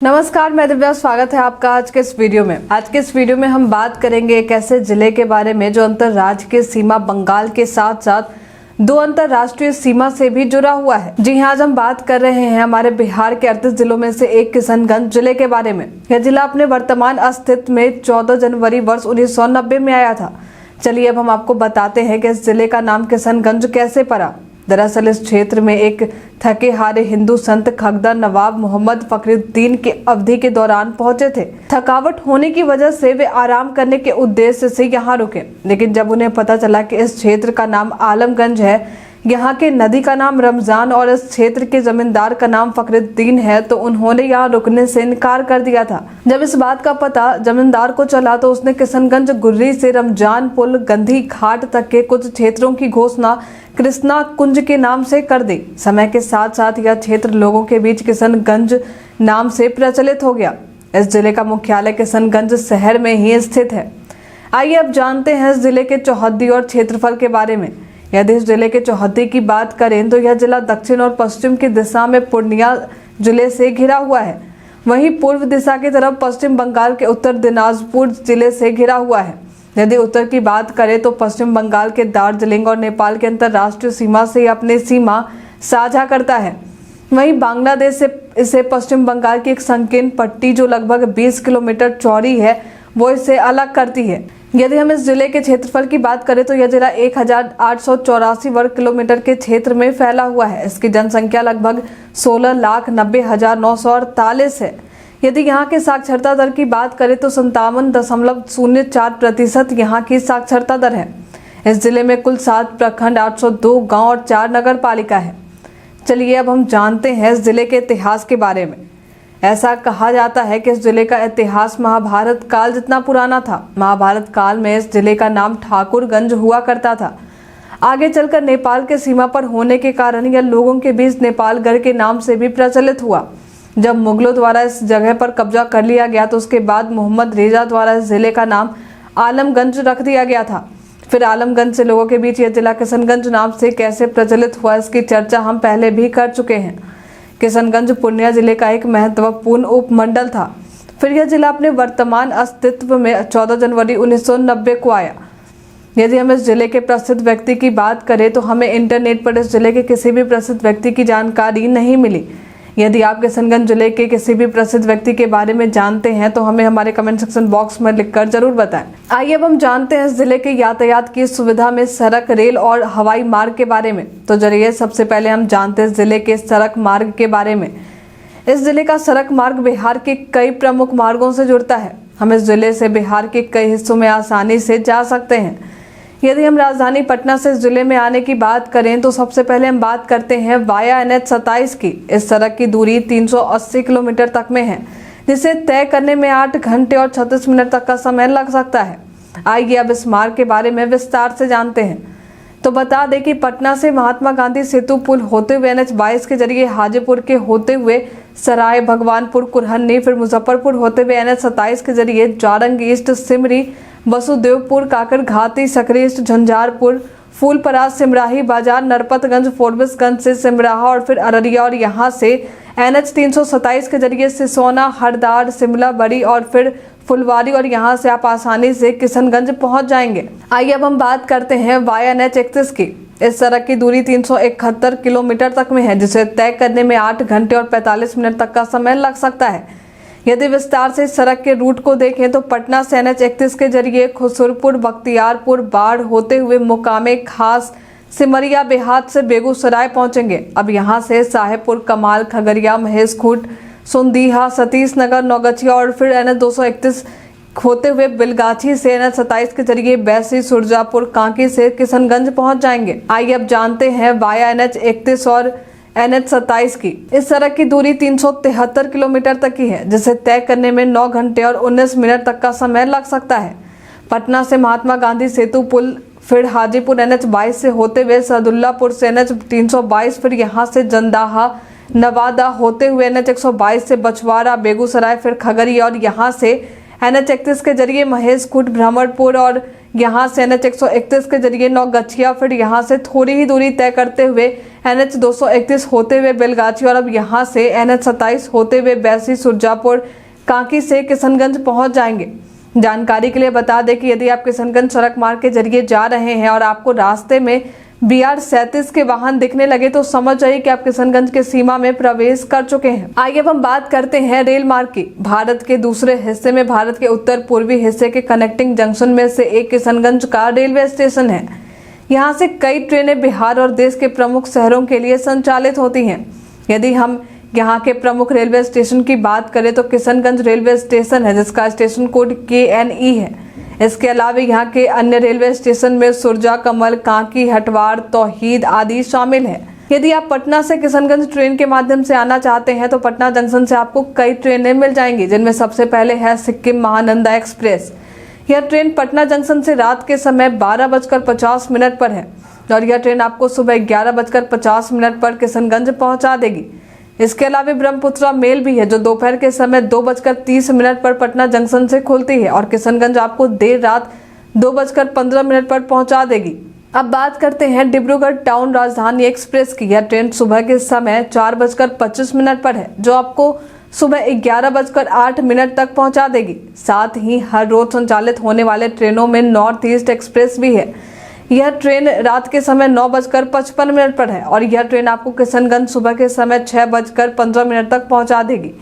नमस्कार, मैं दिव्या। स्वागत है आपका आज के इस वीडियो में। आज के इस वीडियो में हम बात करेंगे एक ऐसे जिले के बारे में जो अंतर्राज्यीय सीमा बंगाल के साथ साथ दो अंतर्राष्ट्रीय सीमा से भी जुड़ा हुआ है। जी हाँ, आज हम बात कर रहे हैं हमारे बिहार के 38 जिलों में से एक किशनगंज जिले के बारे में। यह जिला अपने वर्तमान अस्तित्व में 14 जनवरी वर्ष 1990 में आया था। चलिए अब हम आपको बताते हैं कि इस जिले का नाम किशनगंज कैसे पड़ा। दरअसल इस क्षेत्र में एक थके हारे हिंदू संत खगदर नवाब मोहम्मद फखरुद्दीन की अवधि के दौरान पहुंचे थे। थकावट होने की वजह से वे आराम करने के उद्देश्य से यहाँ रुके, लेकिन जब उन्हें पता चला कि इस क्षेत्र का नाम आलमगंज है, यहाँ के नदी का नाम रमजान और इस क्षेत्र के जमींदार का नाम फखरुद्दीन है, तो उन्होंने यहाँ रुकने से इनकार कर दिया था। जब इस बात का पता जमींदार को चला तो उसने किशनगंज गुर्री से रमजान पुल गंधी घाट तक के कुछ क्षेत्रों की घोषणा कृष्णा कुंज के नाम से कर दी। समय के साथ साथ यह क्षेत्र लोगों के बीच किशनगंज नाम से प्रचलित हो गया। इस जिले का मुख्यालय किशनगंज शहर में ही स्थित है। आइए अब जानते हैं इस जिले के चौहद्दी और क्षेत्रफल के बारे में। यदि इस जिले के चौहद्दी की बात करें तो यह जिला दक्षिण और पश्चिम की दिशा में पूर्णिया जिले से घिरा हुआ है। वहीं पूर्व दिशा की तरफ पश्चिम बंगाल के उत्तर दिनाजपुर जिले से घिरा हुआ है। यदि उत्तर की बात करें तो पश्चिम बंगाल के दार्जिलिंग और नेपाल के अंतर्राष्ट्रीय सीमा से अपनी सीमा साझा करता है। वहीं बांग्लादेश से इसे पश्चिम बंगाल की एक संकीर्ण पट्टी जो लगभग 20 किलोमीटर चौड़ी है, वो इसे अलग करती है। यदि हम इस जिले के क्षेत्रफल की बात करें तो यह जिला 1884 वर्ग किलोमीटर के क्षेत्र में फैला हुआ है। इसकी जनसंख्या लगभग 16,90,948 है। यदि यहाँ के साक्षरता दर की बात करें तो 57.04% यहाँ की साक्षरता दर है। इस जिले में कुल 7 प्रखंड, 802 गांव और 4 नगर पालिका है। चलिए अब हम जानते हैं इस जिले के इतिहास के बारे में। ऐसा कहा जाता है कि इस जिले का इतिहास महाभारत काल जितना पुराना था। महाभारत काल में इस जिले का नाम ठाकुरगंज हुआ करता था। आगे चलकर नेपाल के सीमा पर होने के कारण यह लोगों के बीच नेपालगढ़ के नाम से भी प्रचलित हुआ। जब मुगलों द्वारा इस जगह पर कब्जा कर लिया गया तो उसके बाद मोहम्मद रेजा द्वारा इस जिले का नाम आलमगंज रख दिया गया था। फिर आलमगंज से लोगों के बीच यह जिला किशनगंज नाम से कैसे प्रचलित हुआ, इसकी चर्चा हम पहले भी कर चुके हैं। किशनगंज पूर्णिया जिले का एक महत्वपूर्ण उपमंडल था। फिर यह जिला अपने वर्तमान अस्तित्व में 14 जनवरी 1990 को आया। यदि हम इस जिले के प्रसिद्ध व्यक्ति की बात करें तो हमें इंटरनेट पर इस जिले के किसी भी प्रसिद्ध व्यक्ति की जानकारी नहीं मिली। यदि आप किशनगंज जिले के किसी भी प्रसिद्ध व्यक्ति के बारे में जानते हैं तो हमें हमारे कमेंट सेक्शन बॉक्स में लिखकर जरूर बताएं। आइए अब हम जानते हैं इस जिले के यातायात की सुविधा में सड़क, रेल और हवाई मार्ग के बारे में। तो चलिए सबसे पहले हम जानते हैं इस जिले के सड़क मार्ग के बारे में। इस जिले का सड़क मार्ग बिहार के कई प्रमुख मार्गों से जुड़ता है। हम इस जिले से बिहार के कई हिस्सों में आसानी से जा सकते हैं। यदि हम राजधानी पटना से इस जिले में आने की बात करें तो सबसे पहले हम बात करते हैं वाया NH 27 की। इस सड़क की दूरी 380 किलोमीटर तक में है, जिसे तय करने में 8 घंटे और 36 मिनट तक का समय लग सकता है। आइए अब इस मार्ग के बारे में विस्तार से जानते हैं। तो बता दें कि पटना से महात्मा गांधी सेतु पुल होते हुए NH 22 के जरिए हाजीपुर के होते हुए सराय भगवानपुर कुरहन्नी, फिर मुजफ्फरपुर होते हुए NH 27 के जरिए जारंग ईस्ट, सिमरी, वसुदेवपुर, काकर घाटी, सकरी ईस्ट, झंझारपुर, फूलपरास, सिमराही बाजार, नरपतगंज, फोरबिसगंज से सिमराहा और फिर अररिया, और यहाँ से NH 327 के जरिए सिसोना, हरदार, शिमला बड़ी और फिर फुलवारी, और यहाँ से आप आसानी से किशनगंज पहुँच जाएंगे। आइए अब हम बात करते हैं वाया NH 31 की। इस सड़क की दूरी 371 किलोमीटर तक में है, जिसे तय करने में 8 घंटे और 45 मिनट तक का समय लग सकता है। यदि विस्तार से इस सड़क के रूट को देखें तो पटना से NH 31 के जरिए खुसरपुर, बख्तियारपुर, बाढ़ होते हुए मुकामे खास, सिमरिया, बेहात से बेगूसराय पहुंचेंगे। अब यहां से साहेबपुर, कमाल, खगड़िया, महेशखूंट, सुंदीहा, सतीश नगर, नौगछिया और फिर NH 231 होते हुए बिलगाछी से NH 27 के जरिए बैसी, सुरजापुर, कांकी से किशनगंज पहुंच जाएंगे। आइए अब जानते हैं वाया NH 31 और NH 27 की। इस सड़क की दूरी 373 किलोमीटर तक की है, जिसे तय करने में 9 घंटे और 19 मिनट तक का समय लग सकता है। पटना से महात्मा गांधी सेतु पुल, फिर हाजीपुर NH 22 से होते हुए सदुल्लापुर से NH 322, फिर यहाँ से जंदाहा, नवादा होते हुए NH 122 से बछवाड़ा, बेगूसराय, फिर खगड़िया और यहाँ से NH31 के जरिए महेशखूंट ब्रह्मपुर और यहाँ से NH131 के जरिए नौगछिया, फिर यहाँ से थोड़ी ही दूरी तय करते हुए NH231 होते हुए बेलगाछी और अब यहाँ से NH27 होते हुए बैसी, सुरजापुर, कांकी से किशनगंज पहुँच जाएंगे। जानकारी के लिए बता दें कि यदि आप किशनगंज सड़क मार्ग के जरिए जा रहे हैं और आपको रास्ते में BR37 के वाहन दिखने लगे तो समझ जाइए कि आप किशनगंज के सीमा में प्रवेश कर चुके हैं। आइए अब हम बात करते हैं रेल मार्ग की। भारत के दूसरे हिस्से में भारत के उत्तर पूर्वी हिस्से के कनेक्टिंग जंक्शन में से एक किशनगंज का रेलवे स्टेशन है। यहाँ से कई ट्रेनें बिहार और देश के प्रमुख शहरों के लिए संचालित होती हैं। यदि हम यहाँ के प्रमुख रेलवे स्टेशन की बात करें तो किशनगंज रेलवे स्टेशन है, जिसका स्टेशन कोड KNE है। इसके अलावा यहाँ के अन्य रेलवे स्टेशन में सुरजा, कमल, कांकी, हटवाड़, तौहीद आदि शामिल है। यदि आप पटना से किशनगंज ट्रेन के माध्यम से आना चाहते हैं तो पटना जंक्शन से आपको कई ट्रेनें मिल जाएंगी, जिनमें सबसे पहले है सिक्किम महानंदा एक्सप्रेस। यह ट्रेन पटना जंक्शन से रात के समय 12:50 पर है और यह ट्रेन आपको सुबह 11:50 पर किशनगंज पहुंचा देगी। इसके अलावा ब्रह्मपुत्रा मेल भी है, जो दोपहर के समय 2:30 पर पटना जंक्शन से खुलती है और किशनगंज आपको देर रात 2:15 पर पहुंचा देगी। अब बात करते हैं डिब्रूगढ़ टाउन राजधानी एक्सप्रेस की। यह ट्रेन सुबह के समय 4:25 पर है, जो आपको सुबह 11:08 तक पहुंचा देगी। साथ ही हर रोज संचालित होने वाले ट्रेनों में नॉर्थ ईस्ट एक्सप्रेस भी है। यह ट्रेन रात के समय 9:55 पर है और यह ट्रेन आपको किशनगंज सुबह के समय 6:15 तक पहुंचा देगी।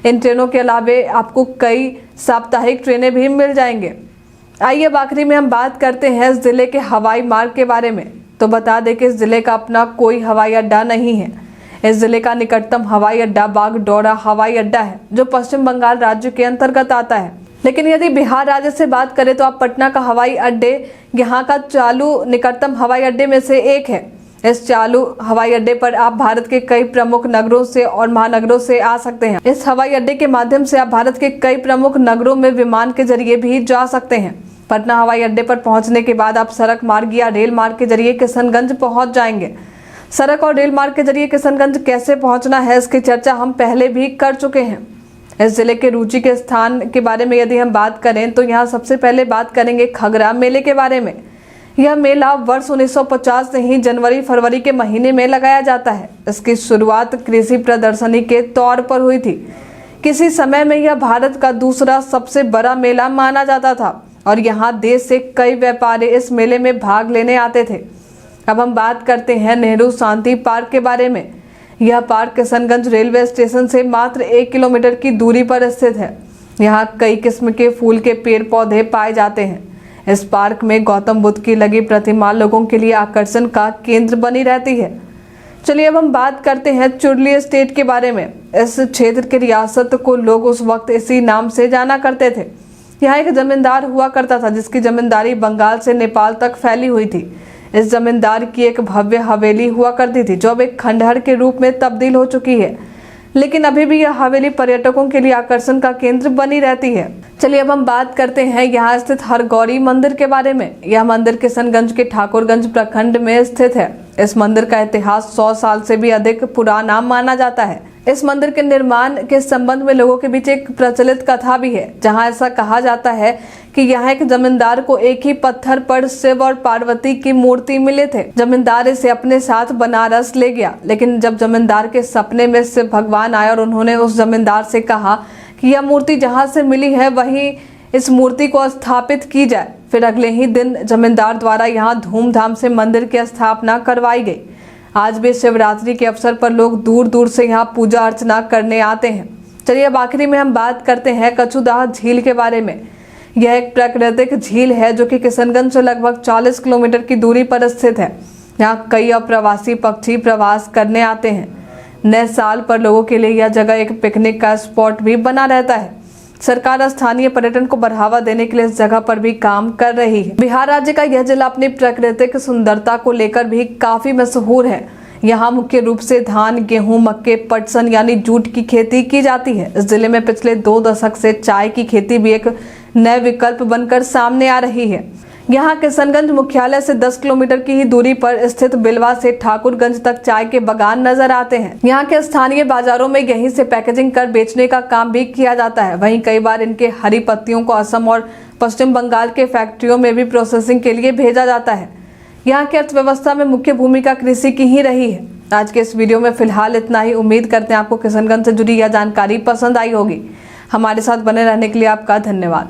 इन ट्रेनों के अलावा आपको कई साप्ताहिक ट्रेनें भी मिल जाएंगे। आइए अब आखिरी में हम बात करते हैं इस जिले के हवाई मार्ग के बारे में। तो बता दें कि इस जिले का अपना कोई हवाई अड्डा नहीं है। इस जिले का निकटतम हवाई अड्डा बागडोरा हवाई अड्डा है, जो पश्चिम बंगाल राज्य के अंतर्गत आता है। लेकिन यदि बिहार राज्य से बात करें तो आप पटना का हवाई अड्डे यहाँ का चालू निकटतम हवाई अड्डे में से एक है। इस चालू हवाई अड्डे पर आप भारत के कई प्रमुख नगरों से और महानगरों से आ सकते हैं। इस हवाई अड्डे के माध्यम से आप भारत के कई प्रमुख नगरों में विमान के जरिए भी जा सकते हैं। पटना हवाई अड्डे पर पहुंचने के बाद आप सड़क मार्ग या रेल मार्ग के जरिए किशनगंज पहुंच जाएंगे। सड़क और रेल मार्ग के जरिए किशनगंज कैसे पहुंचना है, इसकी चर्चा हम पहले भी कर चुके हैं। इस जिले के रुचि के स्थान के बारे में यदि हम बात करें तो यहाँ सबसे पहले बात करेंगे खगरा मेले के बारे में। यह मेला वर्ष 1950 से ही जनवरी-फरवरी के महीने में लगाया जाता है। इसकी शुरुआत कृषि प्रदर्शनी के तौर पर हुई थी। किसी समय में यह भारत का दूसरा सबसे बड़ा मेला माना जाता था और यहाँ देश से कई व्यापारी इस मेले में भाग लेने आते थे। अब हम बात करते हैं नेहरू शांति पार्क के बारे में। यह पार्क किशनगंज रेलवे स्टेशन से मात्र 1 किलोमीटर की दूरी पर स्थित है। यहाँ कई किस्म के फूल के पेड़ पौधे पाए जाते हैं। इस पार्क में गौतम बुद्ध की लगी प्रतिमा लोगों के लिए आकर्षण का केंद्र बनी रहती है। चलिए अब हम बात करते हैं चुरली स्टेट के बारे में। इस क्षेत्र की रियासत को लोग उस वक्त इसी नाम से जाना करते थे। यहाँ एक जमींदार हुआ करता था, जिसकी जमींदारी बंगाल से नेपाल तक फैली हुई थी। इस जमींदार की एक भव्य हवेली हुआ करती थी, जो अब एक खंडहर के रूप में तब्दील हो चुकी है, लेकिन अभी भी यह हवेली पर्यटकों के लिए आकर्षण का केंद्र बनी रहती है। चलिए अब हम बात करते हैं यहाँ स्थित हरगौरी मंदिर के बारे में। यह मंदिर किशनगंज के ठाकुरगंज प्रखंड में स्थित है। इस मंदिर का इतिहास 100 साल से भी अधिक पुराना माना जाता है। इस मंदिर के निर्माण के संबंध में लोगों के बीच एक प्रचलित कथा भी है, जहां ऐसा कहा जाता है कि यहाँ एक जमींदार को एक ही पत्थर पर शिव और पार्वती की मूर्ति मिले थे। जमींदार इसे अपने साथ बनारस ले गया, लेकिन जब जमींदार के सपने में शिव भगवान आए और उन्होंने उस जमींदार से कहा कि यह मूर्ति जहाँ से मिली है वहीं इस मूर्ति को स्थापित की जाए, फिर अगले ही दिन जमींदार द्वारा यहाँ धूमधाम से मंदिर की स्थापना करवाई गई। आज भी शिवरात्रि के अवसर पर लोग दूर दूर से यहाँ पूजा अर्चना करने आते हैं। चलिए अब आखिरी में हम बात करते हैं कछुदाह झील के बारे में। यह एक प्राकृतिक झील है जो कि किशनगंज से लगभग 40 किलोमीटर की दूरी पर स्थित है। यहाँ कई अप्रवासी पक्षी प्रवास करने आते हैं। नए साल पर लोगों के लिए यह जगह एक पिकनिक का स्पॉट भी बना रहता है। सरकार स्थानीय पर्यटन को बढ़ावा देने के लिए इस जगह पर भी काम कर रही है। बिहार राज्य का यह जिला अपनी प्राकृतिक सुंदरता को लेकर भी काफी मशहूर है। यहाँ मुख्य रूप से धान, गेहूं, मक्के, पटसन यानी जूट की खेती की जाती है। इस जिले में पिछले 2 दशक से चाय की खेती भी एक नए विकल्प बनकर सामने आ रही है। यहाँ किशनगंज मुख्यालय से 10 किलोमीटर की ही दूरी पर स्थित बिलवा से ठाकुरगंज तक चाय के बागान नजर आते हैं। यहाँ के स्थानीय बाजारों में यहीं से पैकेजिंग कर बेचने का काम भी किया जाता है। वहीं कई बार इनके हरी पत्तियों को असम और पश्चिम बंगाल के फैक्ट्रियों में भी प्रोसेसिंग के लिए भेजा जाता है। यहाँ की अर्थव्यवस्था में मुख्य भूमिका कृषि की ही रही है। आज के इस वीडियो में फिलहाल इतना ही। उम्मीद करते हैं आपको किशनगंज से जुड़ी यह जानकारी पसंद आई होगी। हमारे साथ बने रहने के लिए आपका धन्यवाद।